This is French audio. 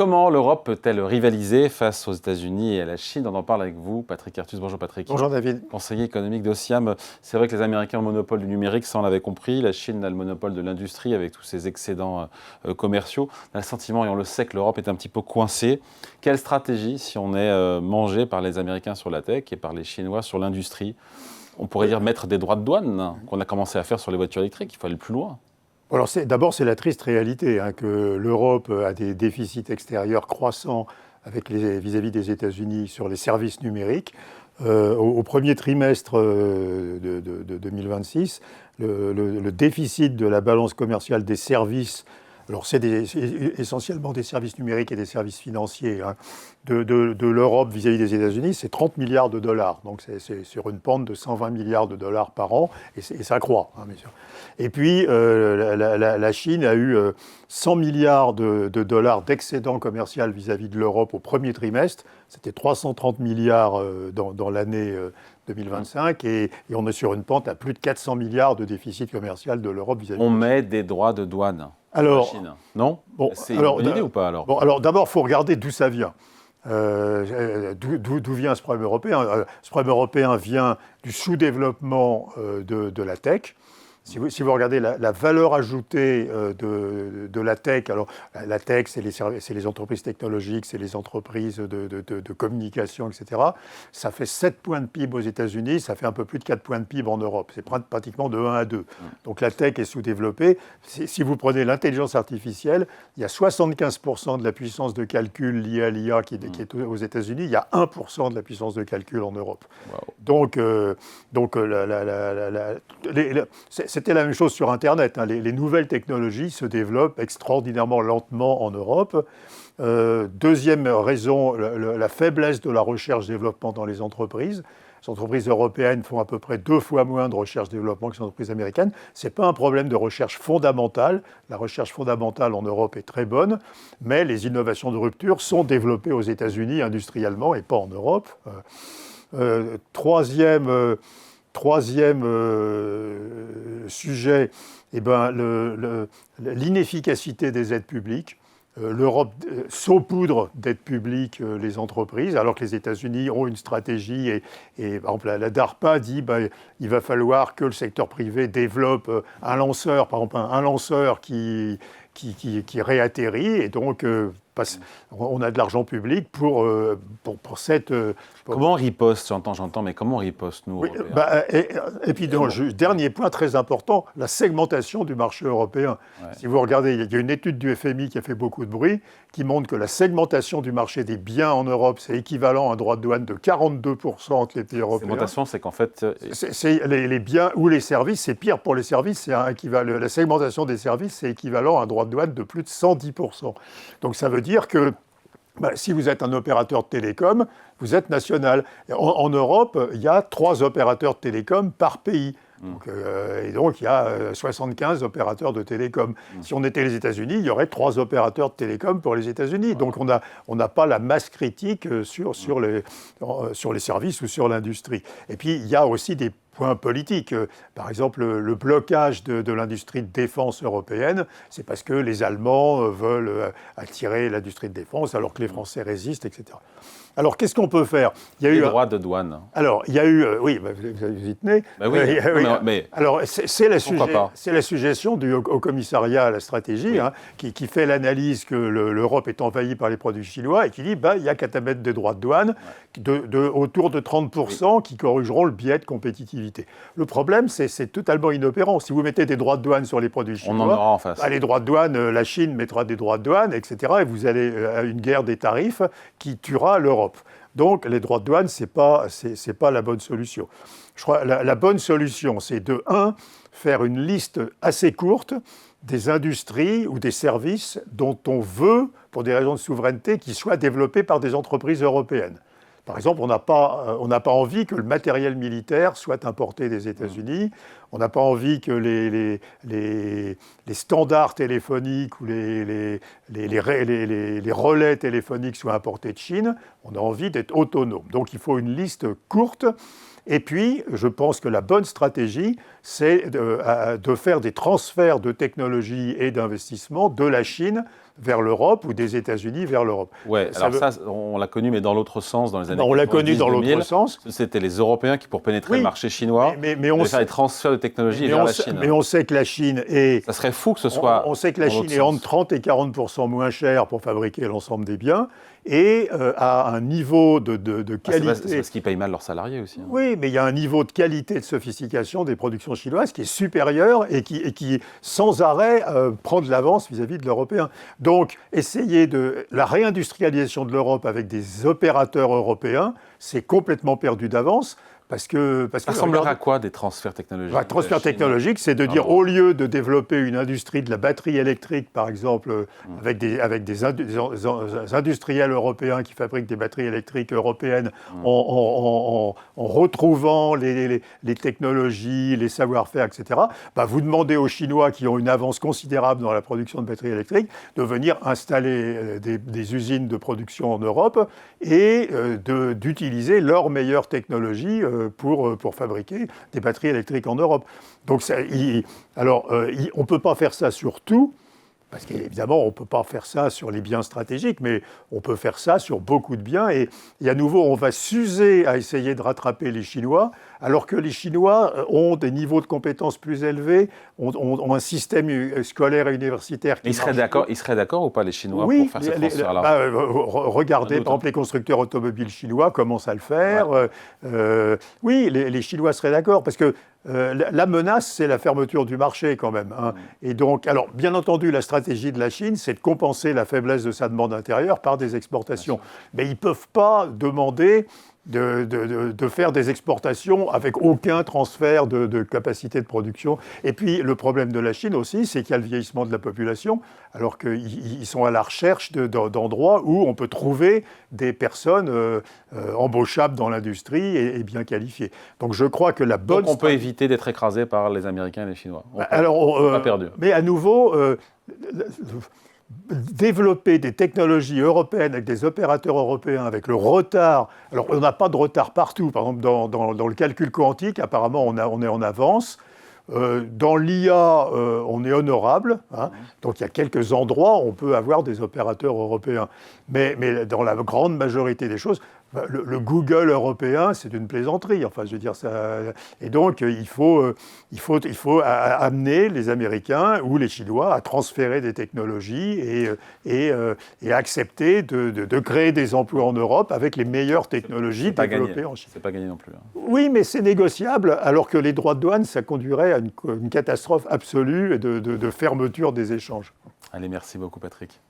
Comment l'Europe peut-elle rivaliser face aux États-Unis et à la Chine? On en parle avec vous, Patrick Artus. Bonjour Patrick. Bonjour David. Conseiller économique d'Ociam. C'est vrai que les Américains ont le monopole du numérique, ça on l'avait compris. La Chine a le monopole de l'industrie avec tous ses excédents commerciaux. On a le sentiment, et on le sait, que l'Europe est un petit peu coincée. Quelle stratégie si on est mangé par les Américains sur la tech et par les Chinois sur l'industrie? On pourrait dire mettre des droits de douane qu'on a commencé à faire sur les voitures électriques. Il faut aller plus loin. Alors d'abord, c'est la triste réalité que l'Europe a des déficits extérieurs croissants vis-à-vis des États-Unis sur les services numériques. Au premier trimestre de 2026, le déficit de la balance commerciale des services, alors c'est essentiellement des services numériques et des services financiers, de l'Europe vis-à-vis des États-Unis, c'est 30 milliards de dollars. Donc c'est sur une pente de 120 milliards de dollars par an, et ça croît, bien sûr. Et puis la Chine a eu 100 milliards de dollars d'excédent commercial vis-à-vis de l'Europe au premier trimestre. C'était 330 milliards dans l'année 2025, et on est sur une pente à plus de 400 milliards de déficit commercial de l'Europe vis-à-vis de la Chine. On met des droits de douane. Alors, la Chine. Non bon, c'est une bonne idée ou pas alors? Bon, alors d'abord, il faut regarder d'où ça vient. D'où vient ce problème européen? Ce problème européen vient du sous-développement de la tech. Si vous regardez la valeur ajoutée de la tech, alors la tech, c'est les entreprises technologiques, c'est les entreprises de communication, etc. Ça fait 7 points de PIB aux États-Unis, ça fait un peu plus de 4 points de PIB en Europe. C'est pratiquement de 1 à 2. Donc la tech est sous-développée. Si vous prenez l'intelligence artificielle, il y a 75% de la puissance de calcul liée à l'IA qui est aux États-Unis, il y a 1% de la puissance de calcul en Europe. Wow. Donc c'était la même chose sur Internet. Les nouvelles technologies se développent extraordinairement lentement en Europe. Deuxième raison, la faiblesse de la recherche-développement dans les entreprises. Les entreprises européennes font à peu près 2 fois moins de recherche-développement que les entreprises américaines. Ce n'est pas un problème de recherche fondamentale. La recherche fondamentale en Europe est très bonne, mais les innovations de rupture sont développées aux États-Unis industriellement et pas en Europe. Troisième sujet, l'inefficacité des aides publiques. L'Europe saupoudre d'aides publiques les entreprises, alors que les États-Unis ont une stratégie. Et par exemple, la DARPA dit il va falloir que le secteur privé développe un lanceur, par exemple un lanceur qui réatterrit, et donc on a de l'argent public pour cette... Comment on riposte? J'entends, mais comment on riposte, nous, Européens? Et puis, dernier point très important, la segmentation du marché européen. Ouais. Si vous regardez, il y a une étude du FMI qui a fait beaucoup de bruit, qui montre que la segmentation du marché des biens en Europe, c'est équivalent à un droit de douane de 42% entre les pays européens. La segmentation, c'est qu'en fait... C'est les biens ou les services, c'est pire pour les services, la segmentation des services, c'est équivalent à un droit de douane de plus de 110%. Donc ça veut dire que si vous êtes un opérateur de télécom, vous êtes national. En Europe, il y a 3 opérateurs de télécom par pays. Donc il y a 75 opérateurs de télécom. Si on était les États-Unis, il y aurait 3 opérateurs de télécom pour les États-Unis. Donc on n'a pas la masse critique sur les services ou sur l'industrie. Et puis il y a aussi des points politiques. Par exemple, le blocage de l'industrie de défense européenne, c'est parce que les Allemands veulent attirer l'industrie de défense alors que les Français résistent, etc. Alors, qu'est-ce qu'on peut faire? Il y a eu droits de douane. Alors, il y a eu... oui, vous y tenez. Mais alors, c'est la suggestion au commissariat à la stratégie qui fait l'analyse que l'Europe est envahie par les produits chinois et qui dit il n'y a qu'à mettre des droits de douane autour de 30% qui corrigeront le biais de compétitivité. Le problème, c'est totalement inopérant. Si vous mettez des droits de douane sur les produits chinois, on en aura en face. Les droits de douane, la Chine mettra des droits de douane, etc. Et vous allez à une guerre des tarifs qui tuera l'Europe. Donc, les droits de douane, c'est pas la bonne solution. Je crois la bonne solution, c'est de faire une liste assez courte des industries ou des services dont on veut, pour des raisons de souveraineté, qu'ils soient développés par des entreprises européennes. Par exemple, on n'a pas envie que le matériel militaire soit importé des États-Unis. On n'a pas envie que les standards téléphoniques ou les relais téléphoniques soient importés de Chine. On a envie d'être autonome. Donc, il faut une liste courte. Et puis, je pense que la bonne stratégie, c'est de faire des transferts de technologie et d'investissement de la Chine vers l'Europe ou des États-Unis vers l'Europe. Oui, alors ça, on l'a connu, mais dans l'autre sens, dans les années 90-2000. On l'a connu dans l'autre sens. C'était les Européens qui, pour pénétrer le marché chinois, mais on faire des transferts de technologie vers la Chine. Mais on sait que la Chine est... Ça serait fou que ce soit... On sait que la Chine est entre 30 et 40% moins chère pour fabriquer l'ensemble des biens et à un niveau de qualité... C'est parce qu'ils payent mal leurs salariés aussi. Oui, mais il y a un niveau de qualité, de sophistication des productions chinoises qui est supérieur et qui sans arrêt, prend de l'avance vis-à-vis de l'européen. Donc, essayer de la réindustrialisation de l'Europe avec des opérateurs européens, c'est complètement perdu d'avance. Parce que ça ressemblerait à quoi des transferts technologiques? Transfert technologique, c'est de dire, au lieu de développer une industrie de la batterie électrique, par exemple, avec des industriels européens qui fabriquent des batteries électriques européennes, en retrouvant les technologies, les savoir-faire, etc., vous demandez aux Chinois qui ont une avance considérable dans la production de batteries électriques de venir installer des usines de production en Europe et d'utiliser leurs meilleures technologies pour fabriquer des batteries électriques en Europe. Donc, on ne peut pas faire ça sur tout, parce qu'évidemment, on ne peut pas faire ça sur les biens stratégiques, mais on peut faire ça sur beaucoup de biens. Et à nouveau, on va s'user à essayer de rattraper les Chinois, alors que les Chinois ont des niveaux de compétences plus élevés, ont un système scolaire et universitaire qui Ils seraient d'accord ou pas, les Chinois, pour faire ces transferts-là? Regardez, par exemple, les constructeurs automobiles chinois commencent à le faire. Ouais. Oui, les Chinois seraient d'accord, parce que la menace, c'est la fermeture du marché quand même. Et donc, alors, bien entendu, la stratégie de la Chine, c'est de compenser la faiblesse de sa demande intérieure par des exportations. Mais ils ne peuvent pas demander de faire des exportations avec aucun transfert de capacité de production. Et puis, le problème de la Chine aussi, c'est qu'il y a le vieillissement de la population, alors qu'ils sont à la recherche d'endroits où on peut trouver des personnes embauchables dans l'industrie et bien qualifiées. Donc, je crois que la bonne... Donc, on peut éviter d'être écrasé par les Américains et les Chinois. On pas perdu. Mais à nouveau... développer des technologies européennes avec des opérateurs européens, avec le retard. Alors, on n'a pas de retard partout. Par exemple, dans le calcul quantique, apparemment, on est en avance. Dans l'IA, on est honorable. Donc, il y a quelques endroits où on peut avoir des opérateurs européens. Mais dans la grande majorité des choses, le Google européen, c'est une plaisanterie. Enfin, je veux dire ça. Et donc, il faut amener les Américains ou les Chinois à transférer des technologies et accepter de créer des emplois en Europe avec les meilleures technologies développées en Chine. C'est pas gagné non plus. Oui, mais c'est négociable, alors que les droits de douane, ça conduirait à une catastrophe absolue et de fermeture des échanges. Allez, merci beaucoup, Patrick.